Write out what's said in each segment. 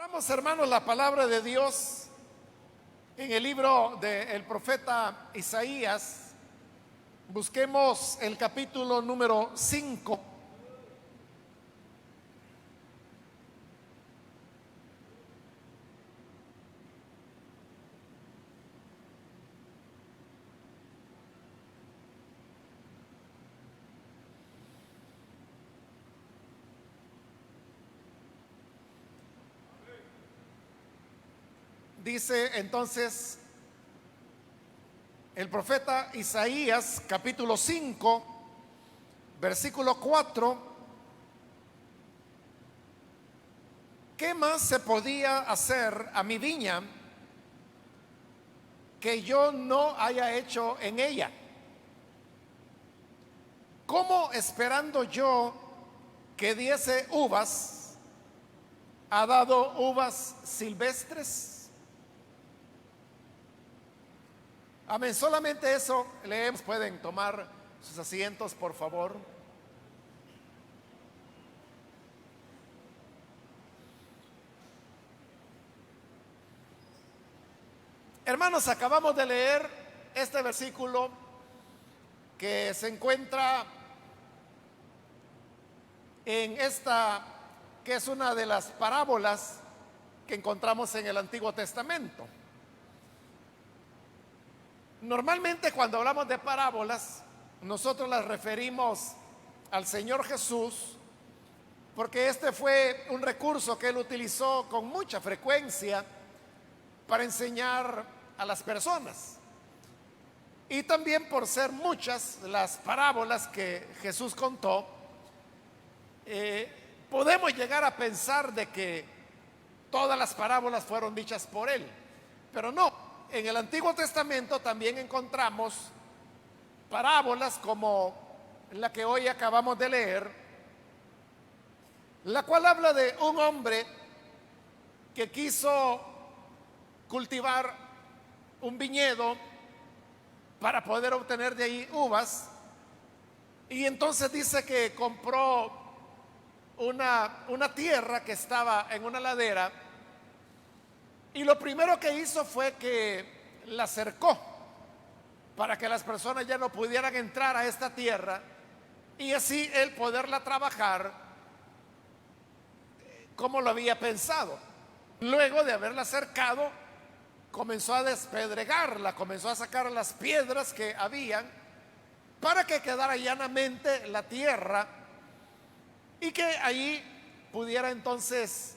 Vamos, hermanos, la palabra de Dios en el libro del profeta Isaías. Busquemos el capítulo número 5. Dice entonces el profeta Isaías, capítulo 5, versículo 4: ¿qué más se podía hacer a mi viña que yo no haya hecho en ella? ¿Cómo esperando yo que diese uvas, ha dado uvas silvestres? Amén. Solamente eso leemos. Pueden tomar sus asientos, por favor. Hermanos, acabamos de leer este versículo que se encuentra en esta, que es una de las parábolas que encontramos en el Antiguo Testamento. Normalmente cuando hablamos de parábolas, nosotros las referimos al Señor Jesús, porque este fue un recurso que él utilizó con mucha frecuencia para enseñar a las personas. Y también por ser muchas las parábolas que Jesús contó, podemos llegar a pensar de que todas las parábolas fueron dichas por él, pero no. En el Antiguo Testamento también encontramos parábolas como la que hoy acabamos de leer, la cual habla de un hombre que quiso cultivar un viñedo para poder obtener de ahí uvas, y entonces dice que compró una tierra que estaba en una ladera, y lo primero que hizo fue que la cercó para que las personas ya no pudieran entrar a esta tierra y así él poderla trabajar como lo había pensado. Luego de haberla cercado, comenzó a despedregarla, comenzó a sacar las piedras que habían para que quedara llanamente la tierra y que ahí pudiera entonces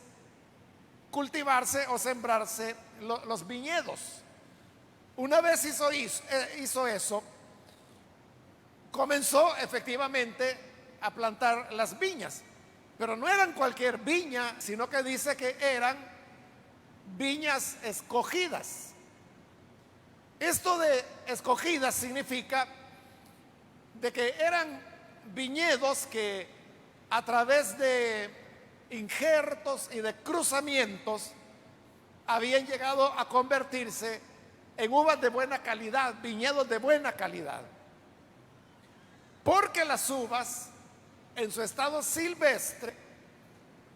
cultivarse o sembrarse los viñedos. Una vez hizo eso, comenzó efectivamente a plantar las viñas, pero no eran cualquier viña, sino que dice que eran viñas escogidas. Esto de escogidas significa de que eran viñedos que a través de injertos y de cruzamientos habían llegado a convertirse en uvas de buena calidad, viñedos de buena calidad. Porque las uvas en su estado silvestre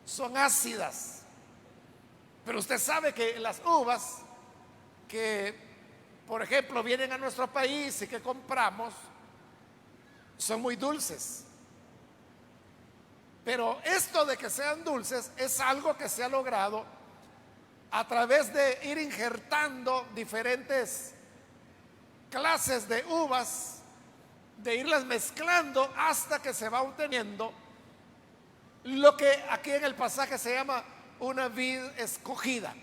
son ácidas. Pero usted sabe que las uvas que, por ejemplo, vienen a nuestro país y que compramos son muy dulces. Pero esto de que sean dulces es algo que se ha logrado a través de ir injertando diferentes clases de uvas, de irlas mezclando hasta que se va obteniendo lo que aquí en el pasaje se llama una vid escogida,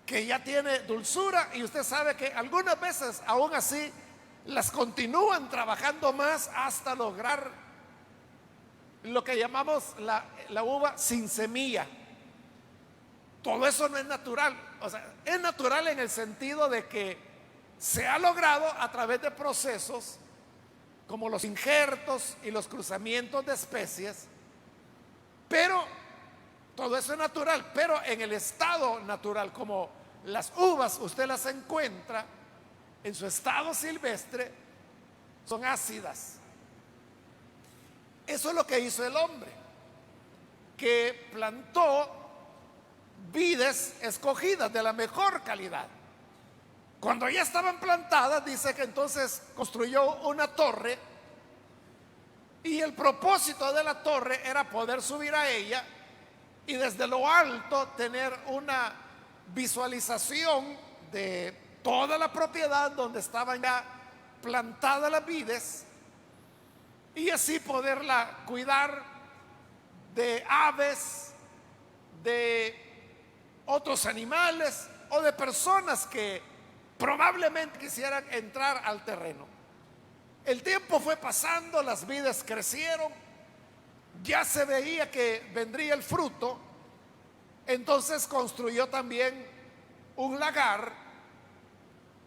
que ya tiene dulzura, y usted sabe que algunas veces aún así las continúan trabajando más hasta lograr lo que llamamos la uva sin semilla. Todo eso no es natural. O sea, es natural en el sentido de que se ha logrado a través de procesos como los injertos y los cruzamientos de especies, pero todo eso es natural. Pero en el estado natural, como las uvas usted las encuentra en su estado silvestre, son ácidas. Eso es lo que hizo el hombre, que plantó vides escogidas de la mejor calidad. Cuando ya estaban plantadas, dice que entonces construyó una torre, y el propósito de la torre era poder subir a ella y desde lo alto tener una visualización de toda la propiedad donde estaban ya plantadas las vides, y así poderla cuidar de aves, de otros animales o de personas que probablemente quisieran entrar al terreno. El tiempo fue pasando, las vides crecieron, ya se veía que vendría el fruto. Entonces construyó también un lagar,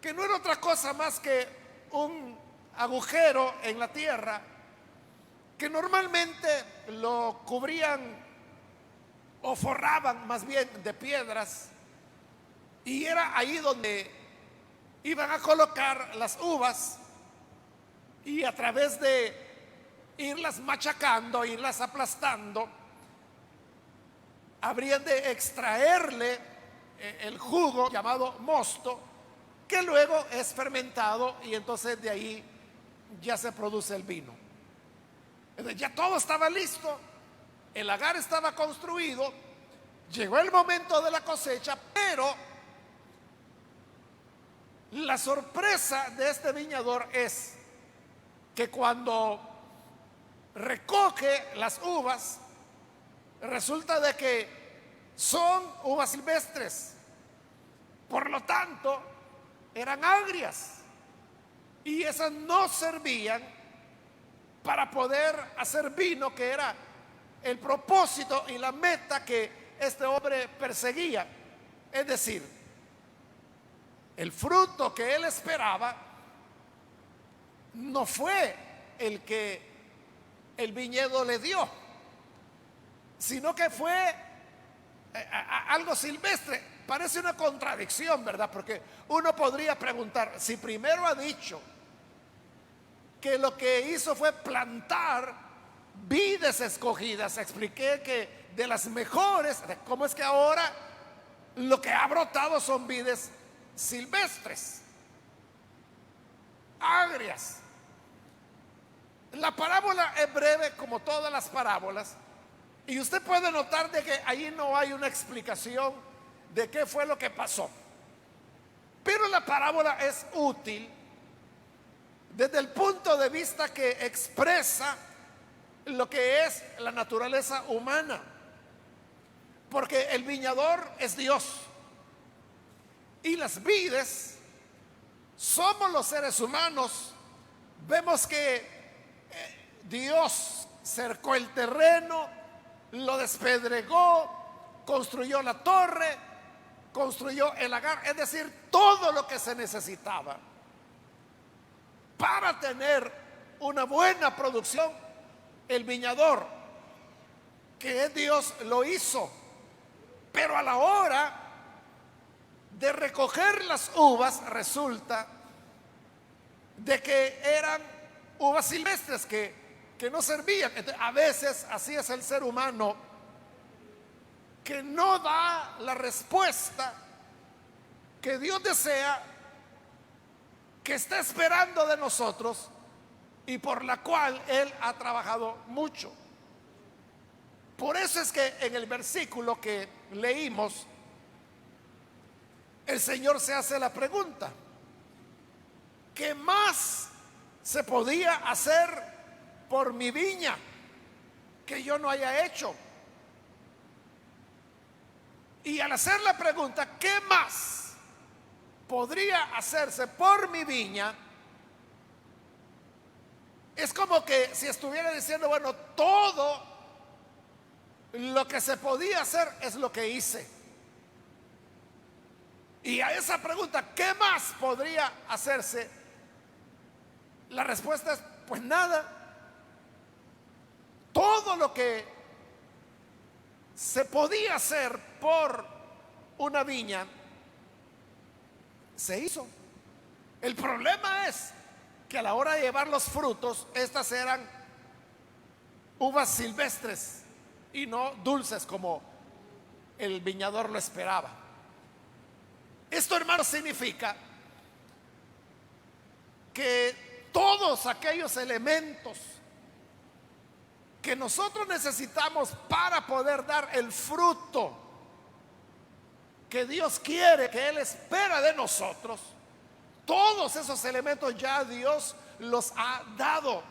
que no era otra cosa más que un agujero en la tierra, que normalmente lo cubrían o forraban más bien de piedras, y era ahí donde iban a colocar las uvas, y a través de irlas machacando, irlas aplastando, habrían de extraerle el jugo llamado mosto, que luego es fermentado, y entonces de ahí ya se produce el vino. Entonces, ya todo estaba listo, el lagar estaba construido, llegó el momento de la cosecha, pero la sorpresa de este viñador es que cuando recoge las uvas, resulta de que son uvas silvestres, por lo tanto eran agrias, y esas no servían para poder hacer vino, que era el propósito y la meta que este hombre perseguía. Es decir, el fruto que él esperaba no fue el que el viñedo le dio, sino que fue algo silvestre. Parece una contradicción, ¿verdad? Porque uno podría preguntar, si primero ha dicho que lo que hizo fue plantar vides escogidas, expliqué que de las mejores, ¿cómo es que ahora lo que ha brotado son vides silvestres, agrias? La parábola es breve como todas las parábolas, y usted puede notar de que ahí no hay una explicación de qué fue lo que pasó. Pero la parábola es útil desde el punto de vista que expresa lo que es la naturaleza humana, porque el viñador es Dios y las vides somos los seres humanos. Vemos que Dios cercó el terreno, lo despedregó, construyó la torre, construyó el lagar, es decir, todo lo que se necesitaba para tener una buena producción. El viñador, que es Dios, lo hizo. Pero a la hora de recoger las uvas, resulta de que eran uvas silvestres que no servían. Entonces, a veces así es el ser humano, que no da la respuesta que Dios desea, que está esperando de nosotros, y por la cual Él ha trabajado mucho. Por eso es que en el versículo que leímos, el Señor se hace la pregunta: ¿qué más se podía hacer por mi viña que yo no haya hecho? Y al hacer la pregunta, ¿qué más podría hacerse por mi viña?, es como que si estuviera diciendo, bueno, todo lo que se podía hacer es lo que hice. Y a esa pregunta, ¿qué más podría hacerse?, la respuesta es, pues nada. Todo lo que se podía hacer por una viña se hizo. El problema es que a la hora de llevar los frutos, estas eran uvas silvestres y no dulces como el viñador lo esperaba. Esto, hermanos, significa que todos aquellos elementos que nosotros necesitamos para poder dar el fruto que Dios quiere, que Él espera de nosotros, todos esos elementos ya Dios los ha dado.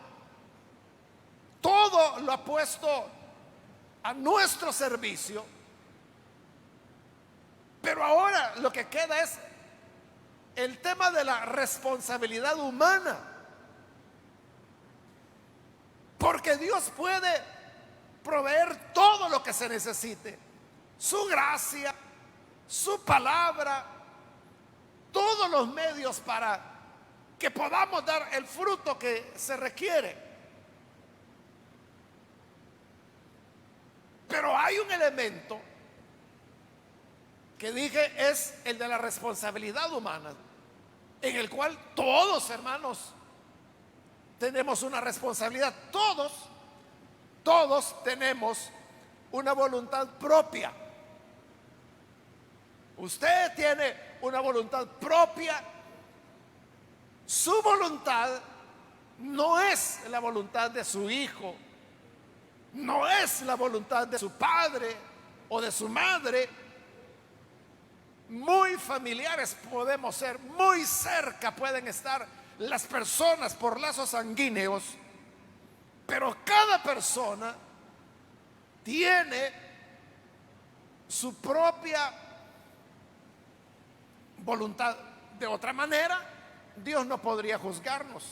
Todo lo ha puesto a nuestro servicio. Pero ahora lo que queda es el tema de la responsabilidad humana. Porque Dios puede proveer todo lo que se necesite. Su gracia, su palabra, todos los medios para que podamos dar el fruto que se requiere. Pero hay un elemento que dije es el de la responsabilidad humana, en el cual todos, hermanos, tenemos una responsabilidad. Todos tenemos una voluntad propia. Usted tiene una voluntad propia. Su voluntad no es la voluntad de su hijo, no es la voluntad de su padre o de su madre. Muy familiares podemos ser, muy cerca pueden estar las personas por lazos sanguíneos, pero cada persona tiene su propia voluntad. De otra manera, Dios no podría juzgarnos.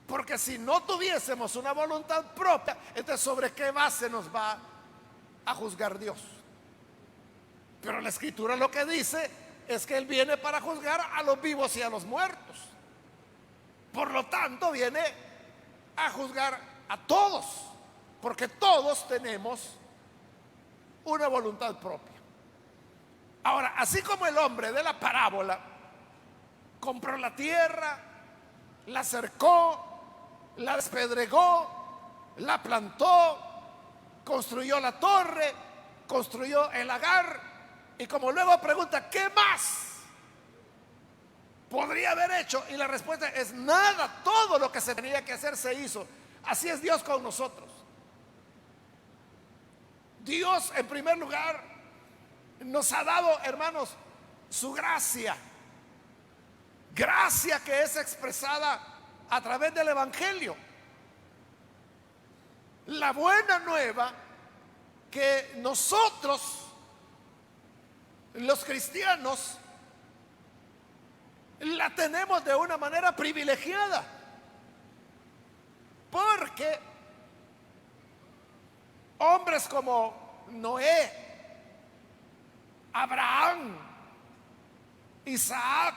Porque si no tuviésemos una voluntad propia, entonces ¿sobre qué base nos va a juzgar Dios? Pero la Escritura lo que dice es que Él viene para juzgar a los vivos y a los muertos. Por lo tanto, viene a juzgar a todos, porque todos tenemos una voluntad propia. Ahora, así como el hombre de la parábola compró la tierra, la cercó, la despedregó, la plantó, construyó la torre, construyó el lagar, y como luego pregunta, ¿qué más podría haber hecho? Y la respuesta es nada, todo lo que se tenía que hacer se hizo. Así es Dios con nosotros. Dios, en primer lugar, nos ha dado, hermanos, su gracia. Gracia que es expresada a través del Evangelio. La buena nueva que nosotros, los cristianos, la tenemos de una manera privilegiada. Porque hombres como Noé, Abraham, Isaac,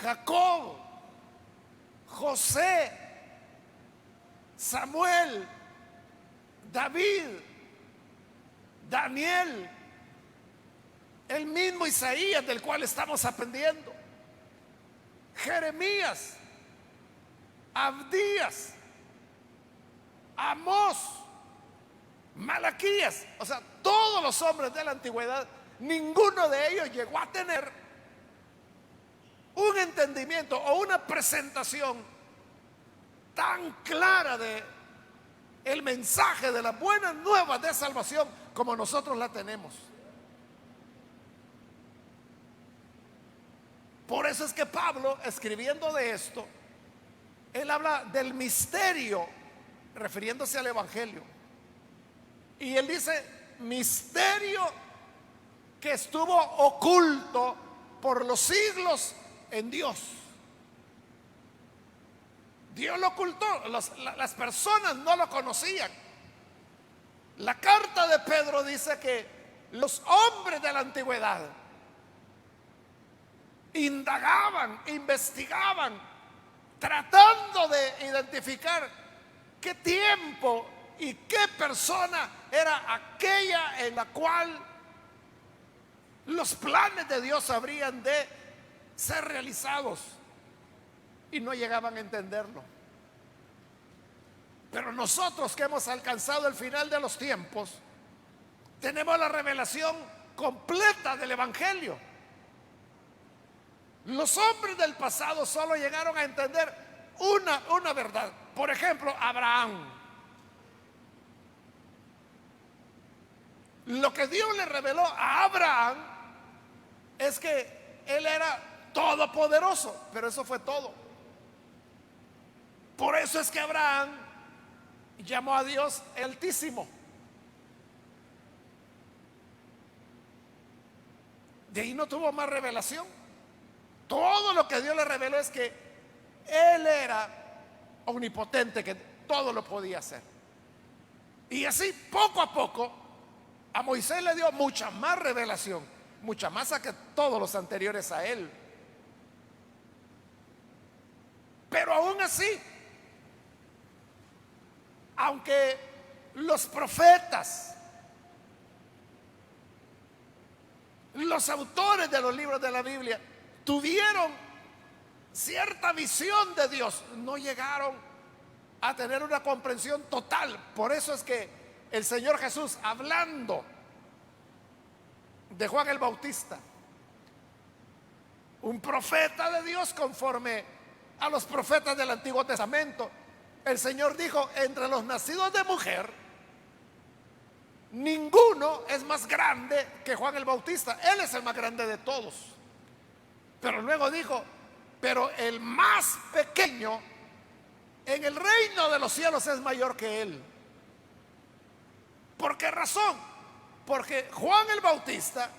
Jacob, José, Samuel, David, Daniel, el mismo Isaías del cual estamos aprendiendo, Jeremías, Abdías, Amós, Malaquías, o sea, todos los hombres de la antigüedad, ninguno de ellos llegó a tener un entendimiento o una presentación tan clara de el mensaje de las buenas nuevas de salvación como nosotros la tenemos. Por eso es que Pablo, escribiendo de esto, él habla del misterio, refiriéndose al Evangelio. Y él dice, misterio que estuvo oculto por los siglos en Dios. Dios lo ocultó, las personas no lo conocían. La carta de Pedro dice que los hombres de la antigüedad indagaban, investigaban, tratando de identificar qué tiempo y qué persona era aquella en la cual los planes de Dios habrían de ser realizados, y no llegaban a entenderlo. Pero nosotros que hemos alcanzado el final de los tiempos, tenemos la revelación completa del Evangelio. Los hombres del pasado solo llegaron a entender una verdad. Por ejemplo, Abraham. Lo que Dios le reveló a Abraham es que él era todopoderoso, pero eso fue todo. Por eso es que Abraham llamó a Dios el Altísimo. De ahí no tuvo más revelación. Todo lo que Dios le reveló es que Él era omnipotente, que todo lo podía hacer. Y así, poco a poco, a Moisés le dio mucha más revelación, mucha más a que todos los anteriores a él. Pero aún así, aunque los profetas, los autores de los libros de la Biblia tuvieron cierta visión de Dios, no llegaron a tener una comprensión total. Por eso es que el Señor Jesús, hablando de Juan el Bautista, un profeta de Dios conforme a los profetas del Antiguo Testamento, el Señor dijo: entre los nacidos de mujer, ninguno es más grande que Juan el Bautista. Él es el más grande de todos. Pero luego dijo: pero el más pequeño en el reino de los cielos es mayor que él. ¿Por qué razón? Porque Juan el Bautista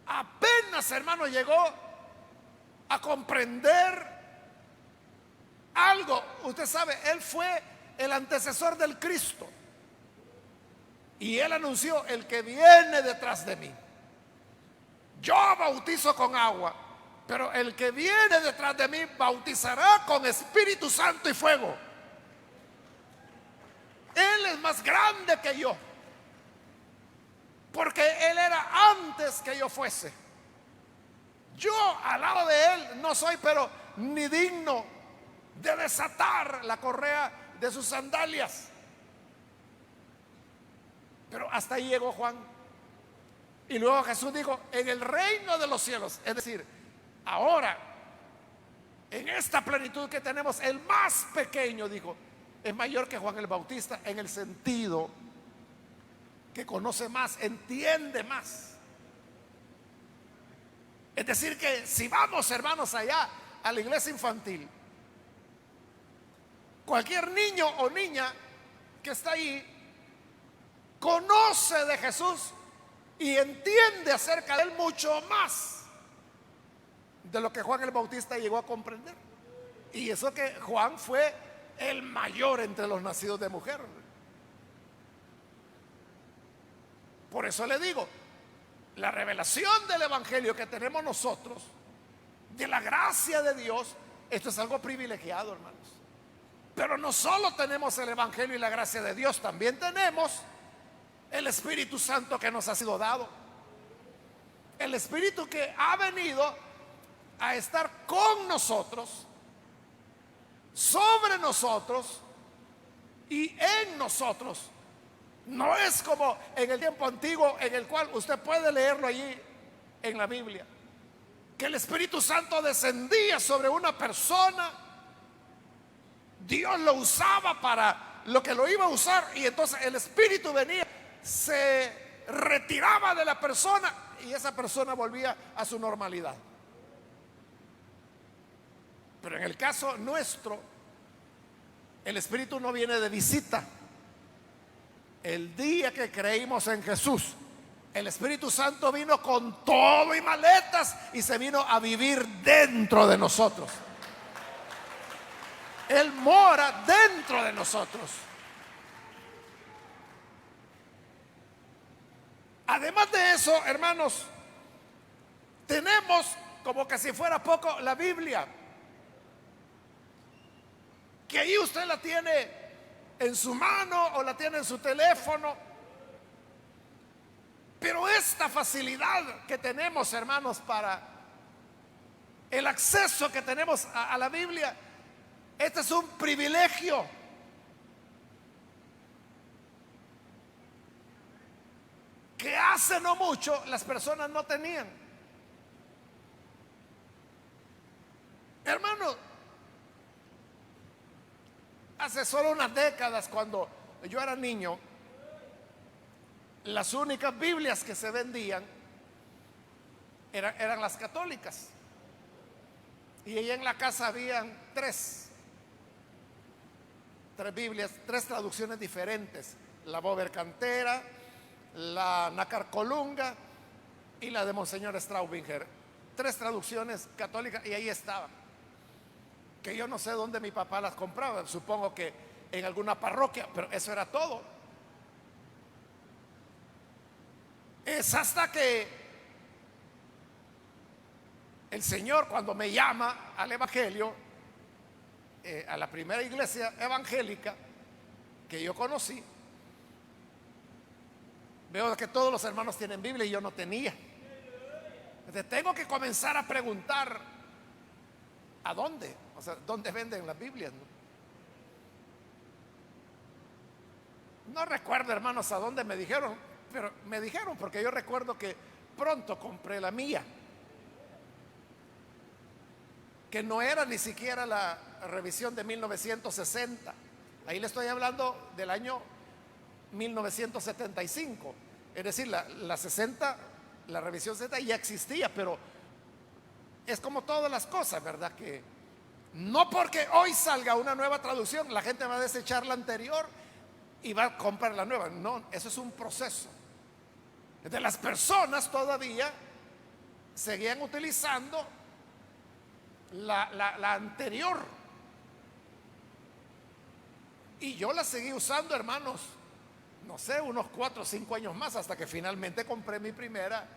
apenas, hermano, llegó a comprender algo. Usted sabe, él fue el antecesor del Cristo. Y él anunció: el que viene detrás de mí, yo bautizo con agua, pero el que viene detrás de mí bautizará con Espíritu Santo y fuego. Él es más grande que yo, porque él era antes que yo fuese. Yo al lado de él no soy, pero ni digno de desatar la correa de sus sandalias. Pero hasta ahí llegó Juan. Y luego Jesús dijo: en el reino de los cielos, es decir, ahora, en esta plenitud que tenemos, el más pequeño, dijo, es mayor que Juan el Bautista, en el sentido que conoce más, entiende más. Es decir, que si vamos, hermanos, allá a la iglesia infantil, cualquier niño o niña que está ahí conoce de Jesús y entiende acerca de él mucho más de lo que Juan el Bautista llegó a comprender. Y eso que Juan fue el mayor entre los nacidos de mujer. Por eso le digo, la revelación del Evangelio que tenemos nosotros, de la gracia de Dios, esto es algo privilegiado, hermanos. Pero no solo tenemos el Evangelio y la gracia de Dios, también tenemos el Espíritu Santo que nos ha sido dado. El Espíritu que ha venido a estar con nosotros, sobre nosotros y en nosotros. No es como en el tiempo antiguo, en el cual usted puede leerlo allí en la Biblia, que el Espíritu Santo descendía sobre una persona, Dios lo usaba para lo que lo iba a usar, y entonces el Espíritu venía, se retiraba de la persona y esa persona volvía a su normalidad. Pero en el caso nuestro, el Espíritu no viene de visita. El día que creímos en Jesús, el Espíritu Santo vino con todo y maletas y se vino a vivir dentro de nosotros. Él mora dentro de nosotros. Además de eso, hermanos, tenemos, como que si fuera poco, la Biblia, que ahí usted la tiene en su mano o la tiene en su teléfono. Pero esta facilidad que tenemos, hermanos, para el acceso que tenemos a la Biblia, este es un privilegio. hace no mucho las personas no tenían. Hermano, hace solo unas décadas, cuando yo era niño, las únicas Biblias que se vendían eran las católicas. Y ahí en la casa habían tres Biblias, tres traducciones diferentes: la Bober Cantera, la Nácar Colunga y la de Monseñor Straubinger. Tres traducciones católicas, y ahí estaban. Que yo no sé dónde mi papá las compraba, supongo que en alguna parroquia, pero eso era todo. Es hasta que el Señor, cuando me llama al Evangelio, a la primera iglesia evangélica que yo conocí, veo que todos los hermanos tienen Biblia y yo no tenía. Entonces tengo que comenzar a preguntar: ¿a dónde? O sea, ¿dónde venden las Biblias? No recuerdo, hermanos, a dónde me dijeron, pero me dijeron, porque yo recuerdo que pronto compré la mía, que no era ni siquiera la revisión de 1960. Ahí le estoy hablando del año 1975. Es decir, la 60, la revisión 60 ya existía, pero es como todas las cosas, ¿verdad? Que no porque hoy salga una nueva traducción, la gente va a desechar la anterior y va a comprar la nueva. No, eso es un proceso. De las personas todavía seguían utilizando la anterior. Y yo la seguí usando, hermanos, no sé, unos 4 o 5 años más, hasta que finalmente compré mi primera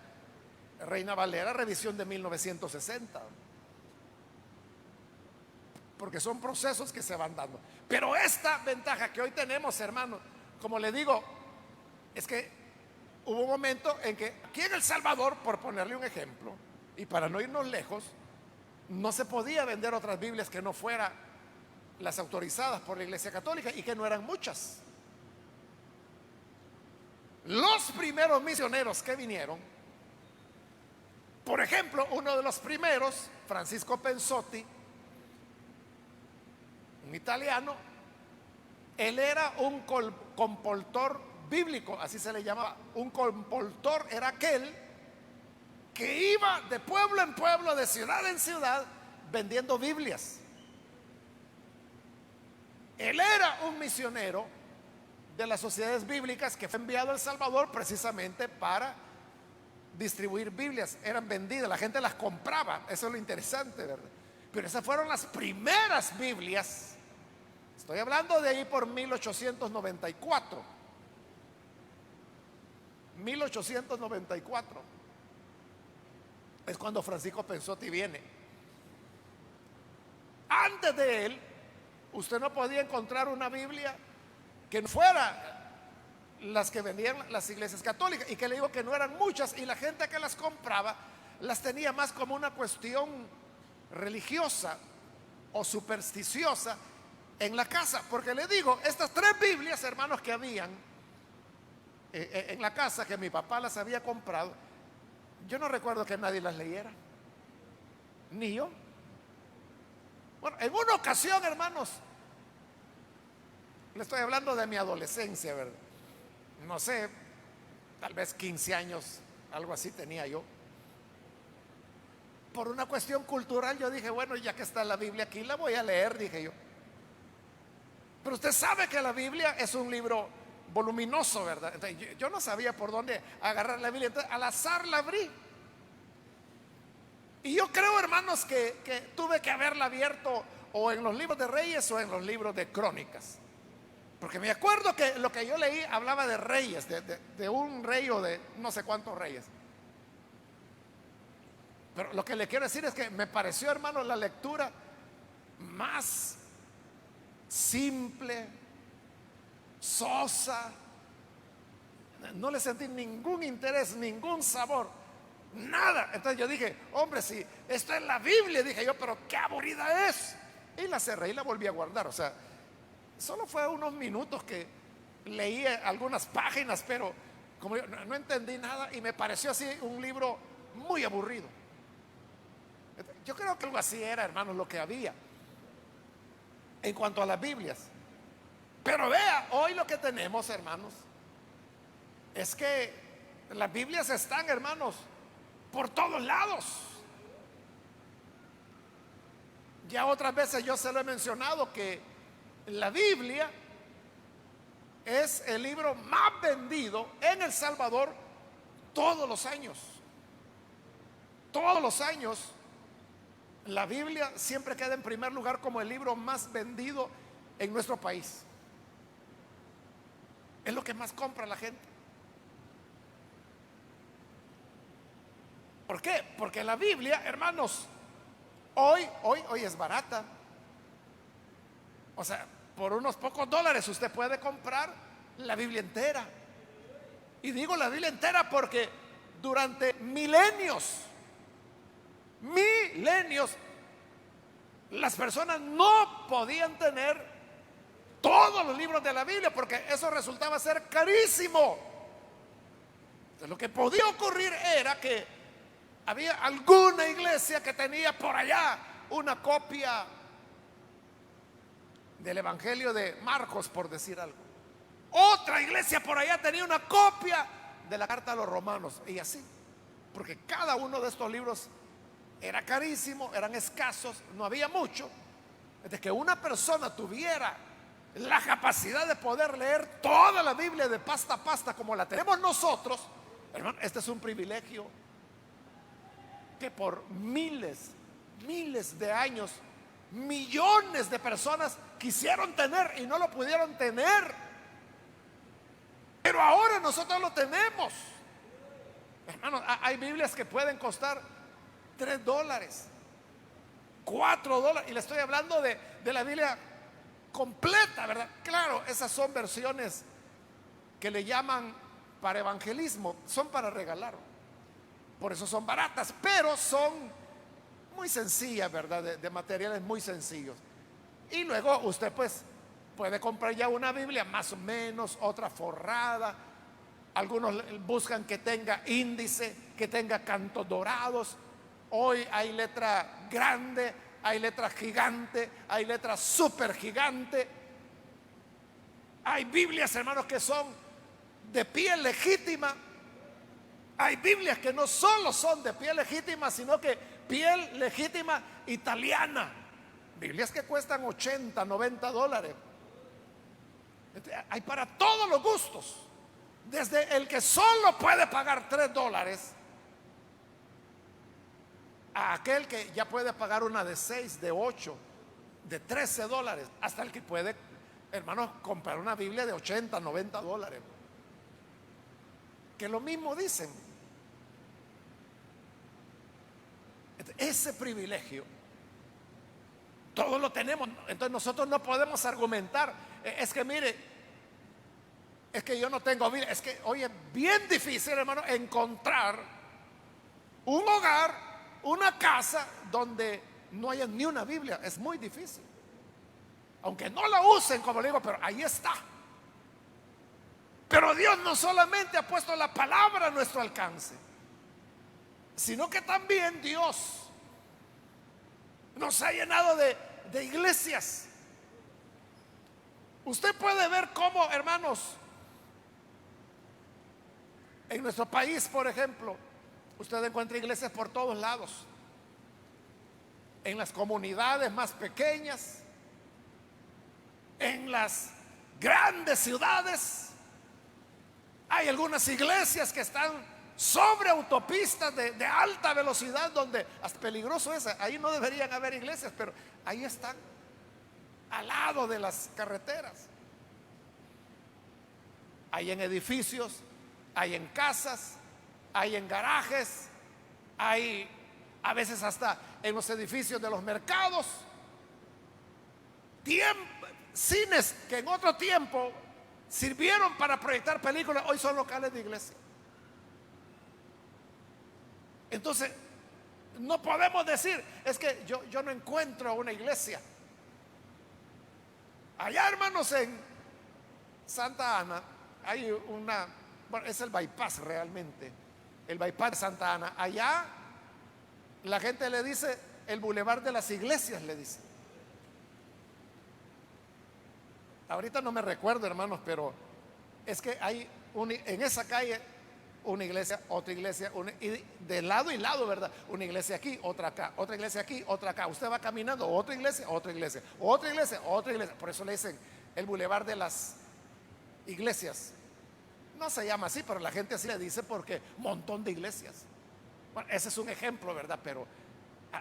Reina Valera, revisión de 1960. Porque son procesos que se van dando. Pero esta ventaja que hoy tenemos, hermanos, como le digo, es que hubo un momento en que aquí en El Salvador, por ponerle un ejemplo, y para no irnos lejos, no se podía vender otras Biblias que no fueran las autorizadas por la Iglesia Católica, y que no eran muchas. Los primeros misioneros que vinieron, por ejemplo, uno de los primeros, Francisco Pensotti, un italiano, él era un compoltor bíblico, así se le llamaba. Un compoltor era aquel que iba de pueblo en pueblo, de ciudad en ciudad, vendiendo Biblias. Él era un misionero de las sociedades bíblicas que fue enviado a El Salvador precisamente para distribuir Biblias. Eran vendidas, la gente las compraba. Eso es lo interesante, ¿verdad? Pero esas fueron las primeras Biblias. Estoy hablando de ahí por 1894. 1894 es cuando Francisco Pensotti viene. Antes de él, usted no podía encontrar una Biblia que no fuera las que vendían las iglesias católicas, y que le digo que no eran muchas, y la gente que las compraba las tenía más como una cuestión religiosa o supersticiosa en la casa. Porque le digo, estas 3 Biblias, hermanos, que habían en la casa, que mi papá las había comprado, yo no recuerdo que nadie las leyera, ni yo. Bueno, en una ocasión, hermanos, le estoy hablando de mi adolescencia, ¿verdad? No sé, tal vez 15 años, algo así tenía yo. Por una cuestión cultural yo dije, bueno, ya que está la Biblia aquí, la voy a leer, dije yo. Pero usted sabe que la Biblia es un libro voluminoso, ¿verdad? Entonces, yo no sabía por dónde agarrar la Biblia, entonces al azar la abrí. Y yo creo, hermanos, que tuve que haberla abierto o en los libros de Reyes o en los libros de Crónicas. Porque me acuerdo que lo que yo leí hablaba de reyes, de un rey o de no sé cuántos reyes. Pero lo que le quiero decir es que me pareció, hermano, la lectura más simple, sosa. No le sentí ningún interés, ningún sabor, nada. Entonces yo dije, hombre, si esto es la Biblia, dije yo, pero qué aburrida es. Y la cerré y la volví a guardar. O sea, solo fue unos minutos que leí algunas páginas, pero como yo no entendí nada y me pareció así un libro muy aburrido. Yo creo que algo así era, hermanos, lo que había en cuanto a las Biblias. Pero vea, hoy lo que tenemos, hermanos, es que las Biblias están, hermanos, por todos lados. Ya otras veces yo se lo he mencionado que la Biblia es el libro más vendido en El Salvador todos los años. Todos los años la Biblia siempre queda en primer lugar como el libro más vendido en nuestro país. Es lo que más compra la gente. ¿Por qué? Porque la Biblia, hermanos, hoy es barata. O sea, por unos pocos dólares usted puede comprar la Biblia entera. Y digo la Biblia entera porque durante milenios, las personas no podían tener todos los libros de la Biblia porque eso resultaba ser carísimo. Entonces, lo que podía ocurrir era que había alguna iglesia que tenía por allá una copia del Evangelio de Marcos, por decir algo. Otra iglesia por allá tenía una copia de la carta a los romanos y así, porque cada uno de estos libros era carísimo, eran escasos, no había mucho. De que una persona tuviera la capacidad de poder leer toda la Biblia de pasta a pasta como la tenemos nosotros, hermano, este es un privilegio que por miles de años millones de personas quisieron tener y no lo pudieron tener. Pero ahora nosotros lo tenemos. Hermanos, hay Biblias que pueden costar $3, $4, y le estoy hablando de la Biblia completa, ¿verdad? Claro, esas son versiones que le llaman para evangelismo, son para regalar, por eso son baratas, pero son muy sencillas, ¿verdad? De materiales muy sencillos. Y luego usted pues puede comprar ya una Biblia más o menos, otra forrada. Algunos buscan que tenga índice, que tenga cantos dorados. Hoy hay letra grande, hay letra gigante, hay letra súper gigante. Hay Biblias, hermanos, que son de piel legítima. Hay Biblias que no solo son de piel legítima, sino que piel legítima italiana. Biblias que cuestan $80, $90. Hay para todos los gustos. Desde el que solo puede pagar $3 a aquel que ya puede pagar una de 6, de 8, de $13, hasta el que puede, hermanos, comprar una Biblia de $80, $90. Que lo mismo dicen. Ese privilegio todos lo tenemos. Entonces nosotros no podemos argumentar, es que mire, es que yo no tengo Biblia. Es que hoy es bien difícil, hermano, encontrar un hogar, una casa donde no haya ni una Biblia. Es muy difícil, aunque no la usen, como le digo, pero ahí está. Pero Dios no solamente ha puesto la palabra a nuestro alcance, sino que también Dios nos ha llenado de iglesias. Usted puede ver cómo, hermanos, en nuestro país, por ejemplo, usted encuentra iglesias por todos lados. En las comunidades más pequeñas, en las grandes ciudades, hay algunas iglesias que están sobre autopistas de alta velocidad, donde hasta peligroso es. Ahí no deberían haber iglesias, pero ahí están, al lado de las carreteras. Hay en edificios, hay en casas, hay en garajes, hay a veces hasta en los edificios de los mercados. Cines que en otro tiempo sirvieron para proyectar películas, hoy son locales de iglesia. Entonces, no podemos decir, es que yo no encuentro una iglesia. Allá, hermanos, en Santa Ana hay una bueno, es el bypass realmente, el bypass de Santa Ana. Allá la gente le dice el bulevar de las iglesias, le dice. Ahorita no me recuerdo, hermanos, pero es que hay en esa calle una iglesia, otra iglesia, y de lado y lado, ¿verdad? Una iglesia aquí, otra acá, otra iglesia aquí, otra acá. Usted va caminando, otra iglesia, otra iglesia, otra iglesia, otra iglesia. Por eso le dicen el bulevar de las iglesias. No se llama así, pero la gente así le dice porque montón de iglesias. Bueno, ese es un ejemplo, ¿verdad? Pero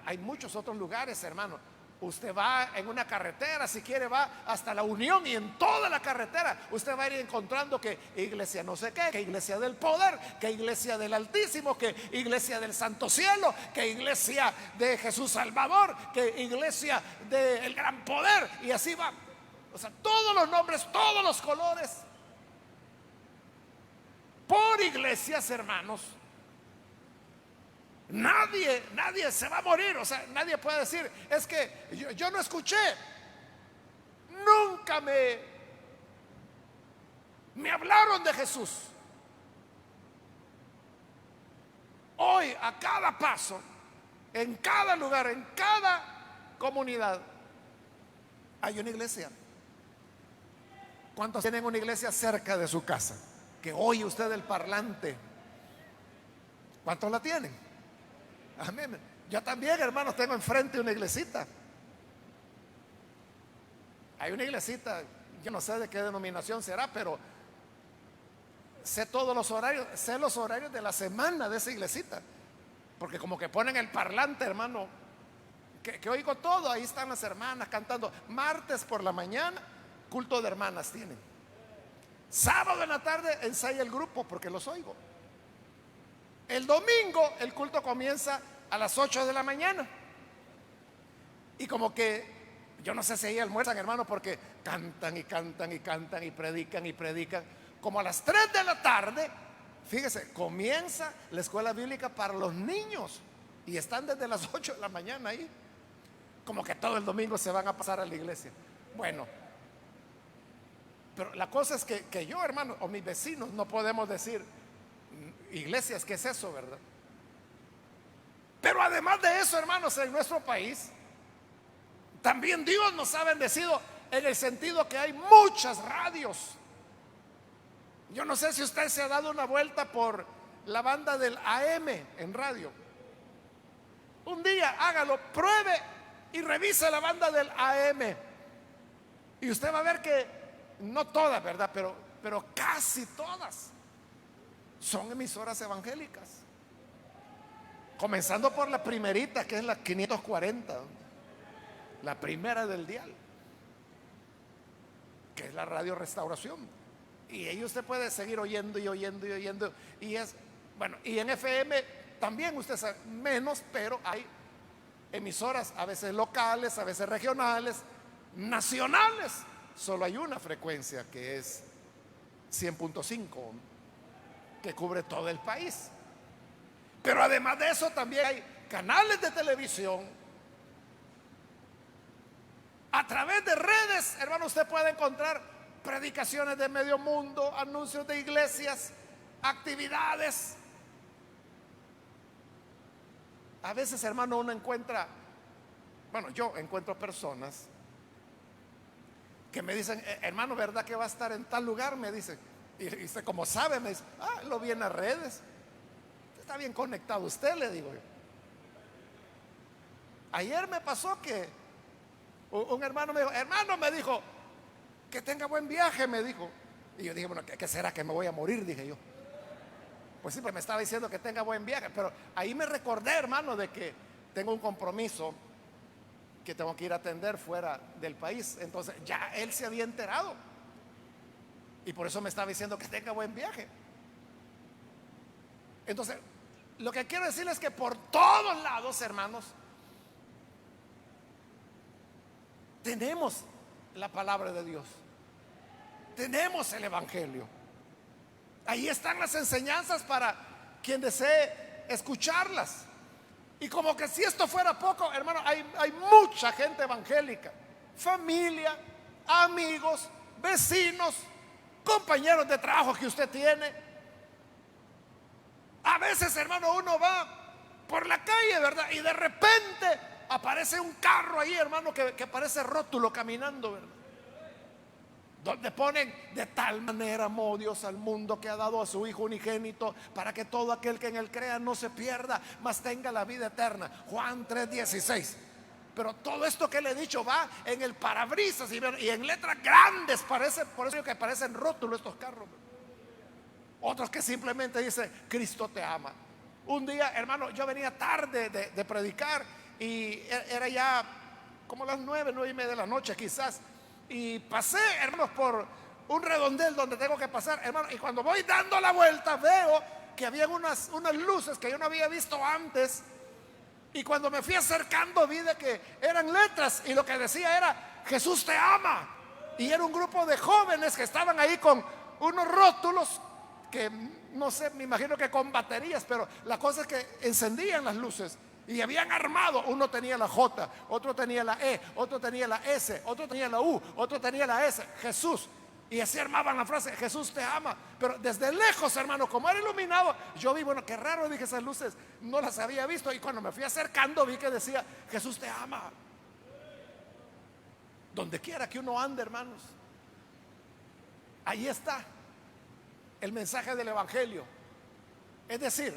hay muchos otros lugares, hermano. Usted va en una carretera, si quiere va hasta la Unión, y en toda la carretera usted va a ir encontrando que iglesia no sé qué, que iglesia del poder, que iglesia del Altísimo, que iglesia del Santo Cielo, que iglesia de Jesús Salvador, que iglesia del gran poder, y así va. O sea, todos los nombres, todos los colores, por iglesias, hermanos. Nadie se va a morir. O sea, nadie puede decir, es que yo no escuché, nunca me hablaron de Jesús. Hoy, a cada paso, en cada lugar, en cada comunidad, hay una iglesia. ¿Cuántos tienen una iglesia cerca de su casa? Que oye usted el parlante. ¿Cuántos la tienen? Amén. Yo también, hermanos, tengo enfrente una iglesita. Hay una iglesita, yo no sé de qué denominación será, pero sé todos los horarios, sé los horarios de la semana de esa iglesita. Porque como que ponen el parlante, hermano, que oigo todo. Ahí están las hermanas cantando. Martes por la mañana, culto de hermanas tienen. Sábado en la tarde ensaya el grupo, porque los oigo. El domingo el culto comienza a las 8 de la mañana. Y como que, yo no sé si ahí almuerzan, hermano, porque cantan y cantan y cantan y predican y predican. Como a las 3 de la tarde, fíjese, comienza la escuela bíblica para los niños. Y están desde las 8 de la mañana ahí. Como que todo el domingo se van a pasar a la iglesia. Bueno, pero la cosa es que yo, hermano, o mis vecinos no podemos decir, iglesias, ¿qué es eso, verdad? Pero además de eso, hermanos, en nuestro país también Dios nos ha bendecido en el sentido que hay muchas radios. Yo no sé si usted se ha dado una vuelta por la banda del AM en radio. Un día hágalo, pruebe y revise la banda del AM, y usted va a ver que no todas, ¿verdad? Pero casi todas son emisoras evangélicas. Comenzando por la primerita, que es la 540, la primera del dial, que es la Radio Restauración. Y ahí usted puede seguir oyendo y oyendo y oyendo. Y es, bueno, y en FM también usted sabe, menos, pero hay emisoras, a veces locales, a veces regionales, nacionales. Solo hay una frecuencia, que es 100.5, que cubre todo el país. Pero además de eso también hay canales de televisión. A través de redes, hermano, usted puede encontrar predicaciones de medio mundo, anuncios de iglesias, actividades. A veces, hermano, uno encuentra, bueno, yo encuentro personas que me dicen, hermano, ¿verdad que va a estar en tal lugar? Me dicen. Y usted, como sabe, me dice, lo vi en las redes. Está bien conectado usted, le digo yo. Ayer me pasó que un hermano me dijo, que tenga buen viaje, me dijo. Y yo dije, bueno, ¿qué será? ¿Que me voy a morir? Dije yo. Pues sí, pues me estaba diciendo que tenga buen viaje. Pero ahí me recordé, hermano, de que tengo un compromiso que tengo que ir a atender fuera del país. Entonces ya él se había enterado, y por eso me estaba diciendo que tenga buen viaje. Entonces, lo que quiero decirles es que por todos lados, hermanos, tenemos la palabra de Dios, tenemos el Evangelio. Ahí están las enseñanzas para quien desee escucharlas. Y como que si esto fuera poco, hermano, hay mucha gente evangélica, familia, amigos, vecinos, compañeros de trabajo que usted tiene, A veces, hermano, uno va por la calle, ¿verdad? Y de repente aparece un carro ahí, hermano, que parece rótulo caminando, ¿verdad? Donde ponen: de tal manera amó Dios al mundo que ha dado a su Hijo unigénito, para que todo aquel que en él crea no se pierda, mas tenga la vida eterna. Juan 3:16. Pero todo esto que le he dicho va en el parabrisas y en letras grandes, parece, por eso que parecen rótulos estos carros. Otros que simplemente dice: Cristo te ama. Un día, hermano, yo venía tarde de predicar y era ya como las 9:30 de la noche quizás. Y pasé, hermanos, por un redondel donde tengo que pasar, hermano. Y cuando voy dando la vuelta veo que había unas luces que yo no había visto antes. Y cuando me fui acercando vi de que eran letras y lo que decía era: Jesús te ama. Y era un grupo de jóvenes que estaban ahí con unos rótulos que no sé, me imagino que con baterías, pero la cosa es que encendían las luces y habían armado. Uno tenía la J, otro tenía la E, otro tenía la S, otro tenía la U, otro tenía la S, Jesús. Y así armaban la frase: Jesús te ama. Pero desde lejos, hermano, como era iluminado, yo vi, bueno, qué raro, dije, esas luces no las había visto. Y cuando me fui acercando vi que decía: Jesús te ama. Donde quiera que uno ande, hermanos, ahí está el mensaje del Evangelio. Es decir,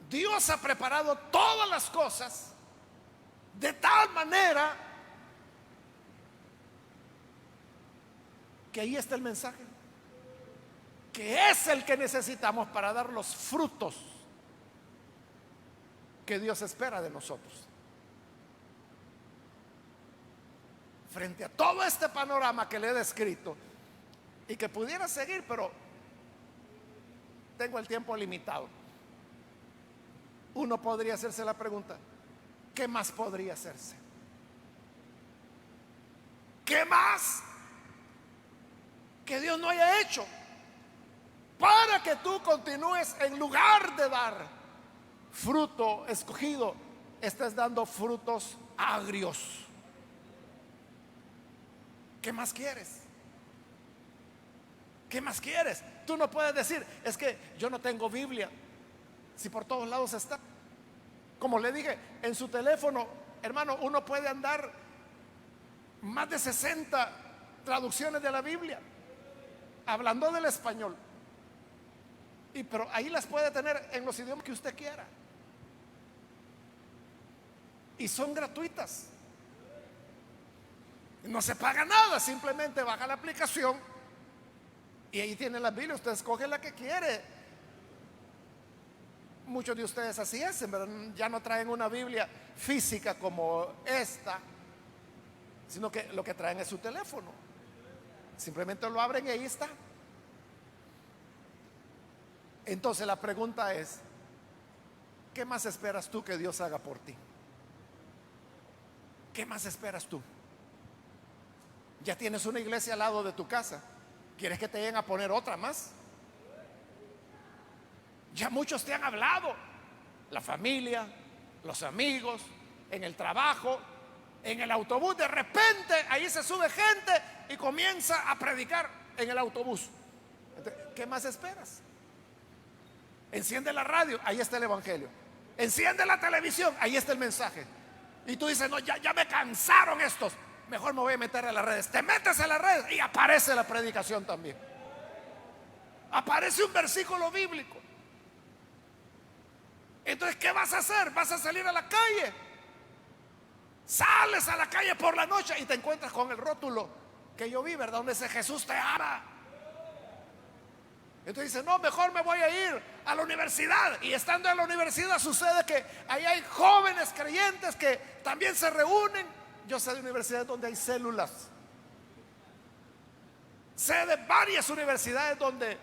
Dios ha preparado todas las cosas de tal manera que ahí está el mensaje, que es el que necesitamos para dar los frutos que Dios espera de nosotros. Frente a todo este panorama que le he descrito y que pudiera seguir, pero tengo el tiempo limitado, uno podría hacerse la pregunta: ¿qué más podría hacerse? ¿Qué más que Dios no haya hecho para que tú continúes, en lugar de dar fruto escogido, estés dando frutos agrios? ¿Qué más quieres? ¿Qué más quieres? Tú no puedes decir: es que yo no tengo Biblia, si por todos lados está. Como le dije, en su teléfono, hermano, uno puede andar más de 60 traducciones de la Biblia, hablando del español. Pero ahí las puede tener en los idiomas que usted quiera. Y son gratuitas. No se paga nada, simplemente baja la aplicación y ahí tiene la Biblia. Usted escoge la que quiere. Muchos de ustedes así hacen, pero ya no traen una Biblia física como esta, sino que lo que traen es su teléfono. Simplemente lo abren y ahí está. Entonces la pregunta es: ¿qué más esperas tú que Dios haga por ti? ¿Qué más esperas tú? Ya tienes una iglesia al lado de tu casa, ¿quieres que te lleguen a poner otra más? Ya muchos te han hablado, la familia, los amigos, en el trabajo, en el autobús. De repente ahí se sube gente y comienza a predicar en el autobús. Entonces, ¿qué más esperas? Enciende la radio, ahí está el Evangelio. Enciende la televisión, ahí está el mensaje. Y tú dices: no, ya me cansaron estos, mejor me voy a meter a las redes. Te metes a las redes y aparece la predicación también. Aparece un versículo bíblico. Entonces, ¿qué vas a hacer? ¿Vas a salir a la calle? Sales a la calle por la noche y te encuentras con el rótulo que yo vi, ¿verdad? Donde dice: Jesús te ama. Entonces dice: no, mejor me voy a ir a la universidad. Y estando en la universidad sucede que ahí hay jóvenes creyentes que también se reúnen. Yo sé de universidades donde hay células. Sé de varias universidades donde,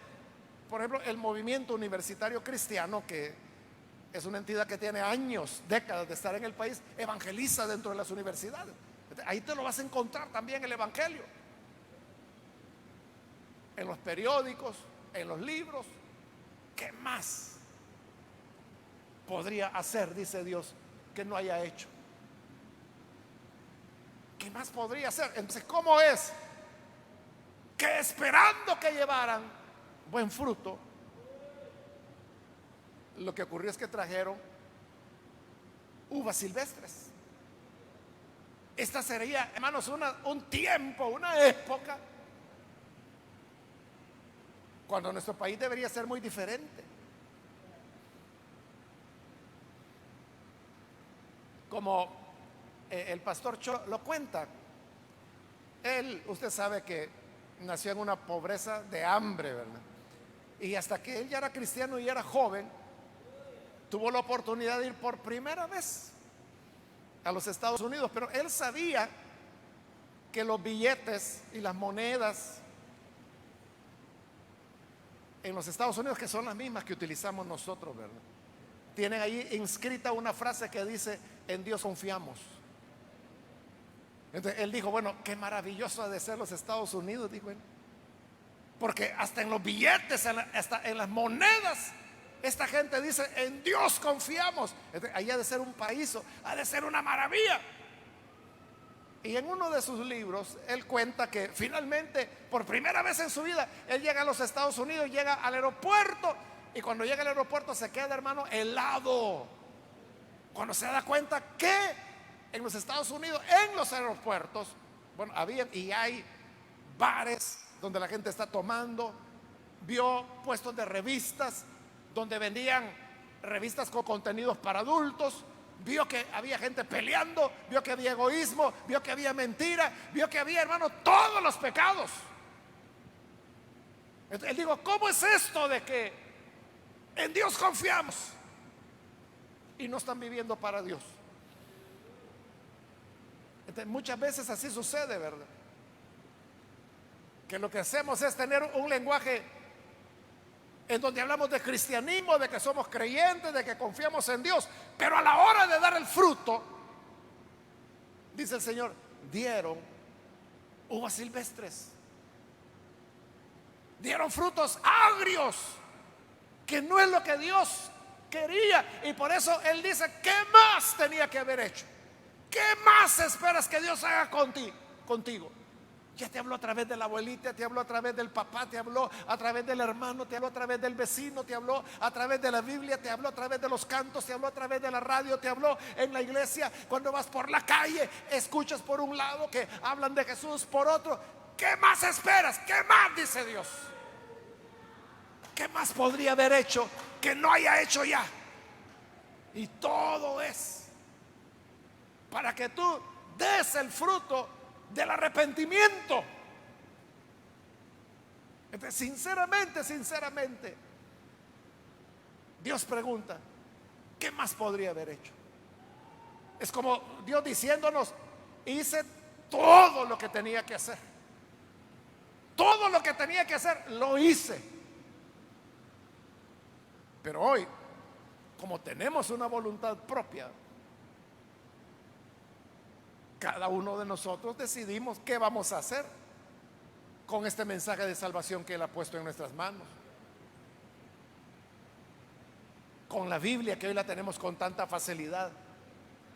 por ejemplo, el movimiento universitario cristiano, que es una entidad que tiene años, décadas de estar en el país, evangeliza dentro de las universidades. Ahí te lo vas a encontrar también el Evangelio, en los periódicos, en los libros. ¿Qué más podría hacer, dice Dios, que no haya hecho? ¿Qué más podría hacer? Entonces, ¿cómo es que esperando que llevaran buen fruto, Lo que ocurrió es que trajeron uvas silvestres. Esta sería, hermanos, un tiempo, una época cuando nuestro país debería ser muy diferente. Como el pastor Cho lo cuenta, él, usted sabe que nació en una pobreza de hambre, ¿verdad? Y hasta que él ya era cristiano y era joven, tuvo la oportunidad de ir por primera vez a los Estados Unidos, pero él sabía que los billetes y las monedas en los Estados Unidos, que son las mismas que utilizamos nosotros, ¿verdad?, tienen ahí inscrita una frase que dice: en Dios confiamos. Entonces él dijo: bueno, qué maravilloso ha de ser los Estados Unidos, dijo él, porque hasta en los billetes, hasta en las monedas, esta gente dice: en Dios confiamos. Entonces, ahí ha de ser un paraíso, ha de ser una maravilla. Y en uno de sus libros él cuenta que finalmente, por primera vez en su vida, él llega a los Estados Unidos, llega al aeropuerto, y cuando llega al aeropuerto se queda, hermano, helado cuando se da cuenta que en los Estados Unidos, en los aeropuertos, bueno, había y hay bares donde la gente está tomando. Vio puestos de revistas donde vendían revistas con contenidos para adultos. Vio que había gente peleando, vio que había egoísmo, vio que había mentira, vio que había, hermano, todos los pecados. Entonces, él dijo: ¿cómo es esto de que en Dios confiamos y no están viviendo para Dios? Entonces, muchas veces así sucede, ¿verdad? Que lo que hacemos es tener un lenguaje en donde hablamos de cristianismo, de que somos creyentes, de que confiamos en Dios, pero a la hora de dar el fruto, dice el Señor, dieron uvas silvestres, dieron frutos agrios, que no es lo que Dios quería. Y por eso Él dice: ¿qué más tenía que haber hecho? ¿Qué más esperas que Dios haga contigo? Ya te habló a través de la abuelita, te habló a través del papá, te habló a través del hermano, te habló a través del vecino, te habló a través de la Biblia, te habló a través de los cantos, te habló a través de la radio, te habló en la iglesia. Cuando vas por la calle, escuchas por un lado que hablan de Jesús, por otro. ¿Qué más esperas? ¿Qué más? Dice Dios. ¿Qué más podría haber hecho que no haya hecho ya? Y todo es para que tú des el fruto del arrepentimiento. Entonces, sinceramente, Dios pregunta: ¿qué más podría haber hecho? Es como Dios diciéndonos: hice todo lo que tenía que hacer. Todo lo que tenía que hacer lo hice. Pero hoy, como tenemos una voluntad propia, cada uno de nosotros decidimos qué vamos a hacer con este mensaje de salvación que Él ha puesto en nuestras manos. Con la Biblia, que hoy la tenemos con tanta facilidad,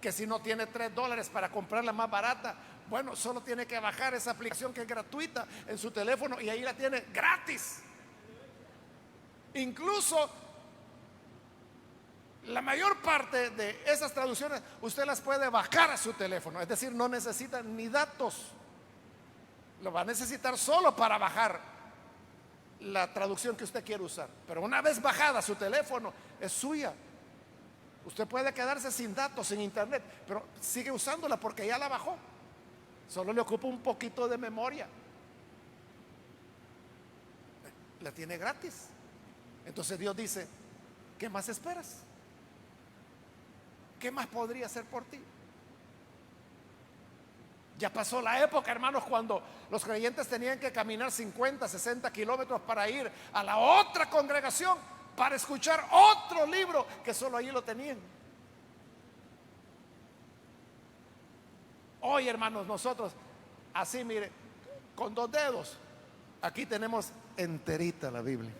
que si no tiene $3 para comprarla más barata, bueno, solo tiene que bajar esa aplicación que es gratuita en su teléfono y ahí la tiene gratis. Incluso la mayor parte de esas traducciones usted las puede bajar a su teléfono, es decir, no necesita ni datos. Lo va a necesitar solo para bajar la traducción que usted quiere usar, pero una vez bajada a su teléfono es suya. Usted puede quedarse sin datos, sin internet, pero sigue usándola porque ya la bajó. Solo le ocupa un poquito de memoria. La tiene gratis. Entonces Dios dice: ¿qué más esperas? ¿Qué más podría hacer por ti? Ya pasó la época, hermanos, cuando los creyentes tenían que caminar 50, 60 kilómetros para ir a la otra congregación, para escuchar otro libro que solo allí lo tenían. Hoy, hermanos, nosotros, así mire, con 2 dedos, aquí tenemos enterita la Biblia.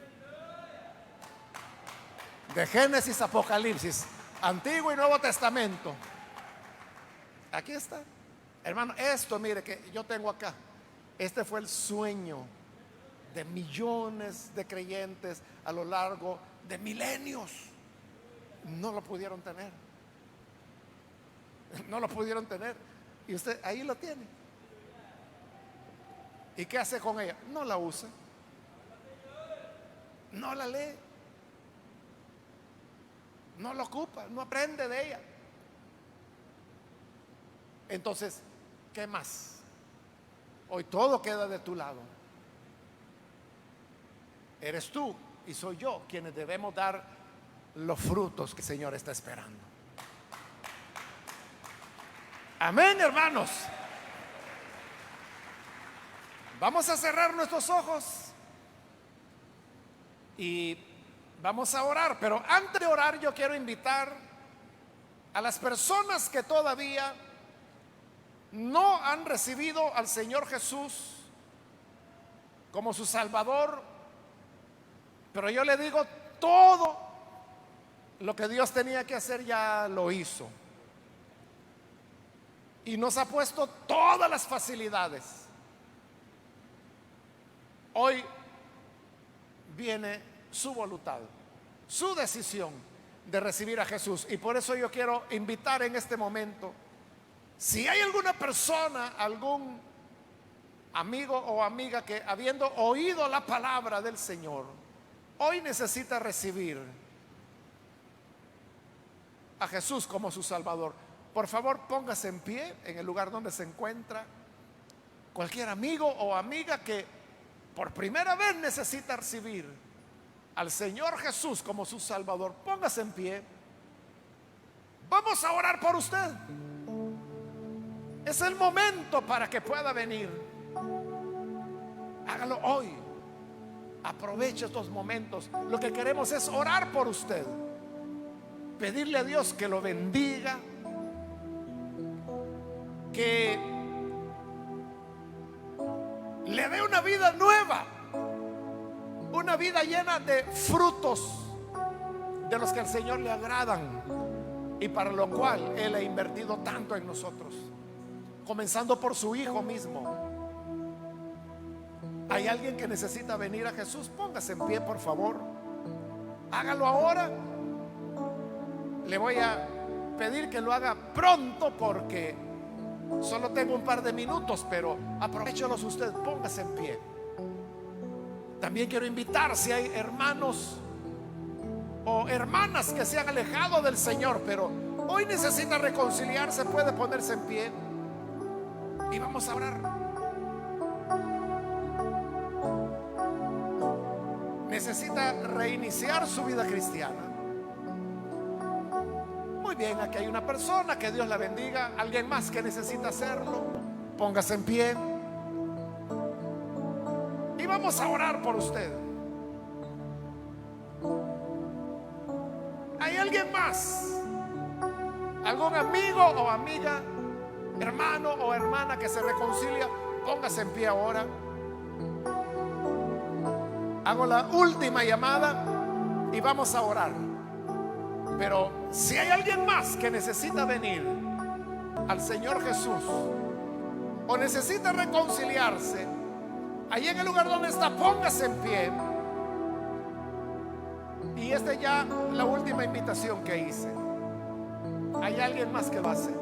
De Génesis a Apocalipsis, Antiguo y Nuevo Testamento. Aquí está. Hermano, esto mire que yo tengo acá, este fue el sueño de millones de creyentes a lo largo de milenios. no lo pudieron tener. No lo pudieron tener. Y usted ahí lo tiene. ¿Y qué hace con ella? No la usa. No la lee. No la ocupa. No aprende de ella. Entonces, ¿qué más? Hoy todo queda de tu lado. Eres tú y soy yo quienes debemos dar los frutos que el Señor está esperando. Amén, hermanos. Vamos a cerrar nuestros ojos y vamos a orar. Pero antes de orar, yo quiero invitar a las personas que todavía no han recibido al Señor Jesús como su Salvador. Pero yo le digo, todo lo que Dios tenía que hacer ya lo hizo. Y nos ha puesto todas las facilidades. Hoy viene su voluntad, su decisión de recibir a Jesús. Y por eso yo quiero invitar en este momento, si hay alguna persona, algún amigo o amiga que habiendo oído la palabra del Señor, hoy necesita recibir a Jesús como su Salvador, por favor póngase en pie en el lugar donde se encuentra. Cualquier amigo o amiga que por primera vez necesita recibir al Señor Jesús como su Salvador, póngase en pie. Vamos a orar por usted. Es el momento para que pueda venir. Hágalo hoy. Aproveche estos momentos. Lo que queremos es orar por usted, pedirle a Dios que lo bendiga, que le dé una vida nueva, una vida llena de frutos de los que al Señor le agradan y para lo cual Él ha invertido tanto en nosotros, comenzando por su Hijo mismo. ¿Hay alguien que necesita venir a Jesús? Póngase en pie, por favor. Hágalo ahora. Le voy a pedir que lo haga pronto porque solo tengo un par de minutos, pero aprovéchelos usted. Póngase en pie. También quiero invitar, si hay hermanos o hermanas que se han alejado del Señor, pero hoy necesita reconciliarse, puede ponerse en pie y vamos a orar. Necesita reiniciar su vida cristiana. Muy bien, aquí hay una persona, que Dios la bendiga. Alguien más que necesita hacerlo, póngase en pie y vamos a orar por usted. ¿Hay alguien más? ¿Algún amigo o amiga, hermano o hermana que se reconcilia? Póngase en pie ahora. Hago la última llamada y vamos a orar. Pero si hay alguien más que necesita venir al Señor Jesús o necesita reconciliarse, ahí en el lugar donde está, póngase en pie. Y esta es ya la última invitación que hice. ¿Hay alguien más que lo hace?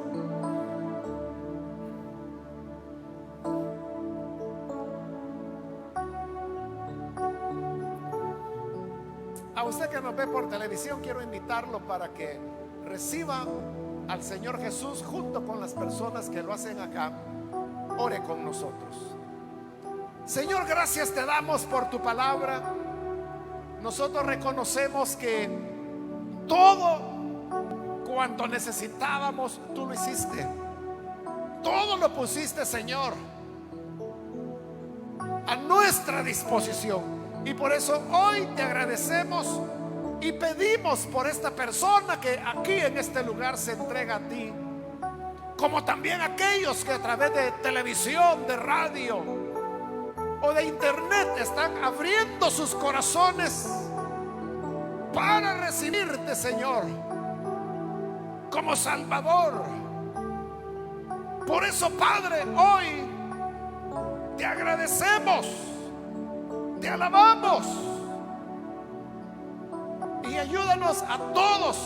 A usted que nos ve por televisión, quiero invitarlo para que reciba al Señor Jesús junto con las personas que lo hacen acá. Ore con nosotros. Señor, gracias te damos por tu palabra. Nosotros reconocemos que todo cuanto necesitábamos, tú lo hiciste. Todo lo pusiste, Señor, a nuestra disposición. Y por eso hoy te agradecemos y pedimos por esta persona que aquí en este lugar se entrega a ti, como también aquellos que a través de televisión, de radio o de internet están abriendo sus corazones para recibirte, Señor, como Salvador. Por eso, Padre, hoy te agradecemos, te alabamos y ayúdanos a todos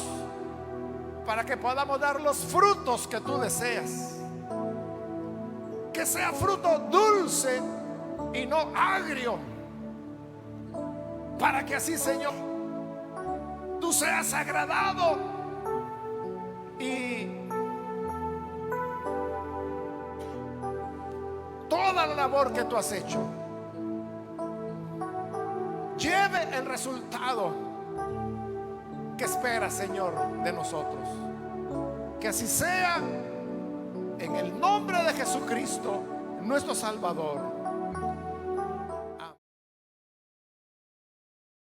para que podamos dar los frutos que tú deseas. Que sea fruto dulce y no agrio, para que así, Señor, tú seas agradado y toda la labor que tú has hecho lleve el resultado que esperas, Señor, de nosotros. Que así sea, en el nombre de Jesucristo, nuestro Salvador.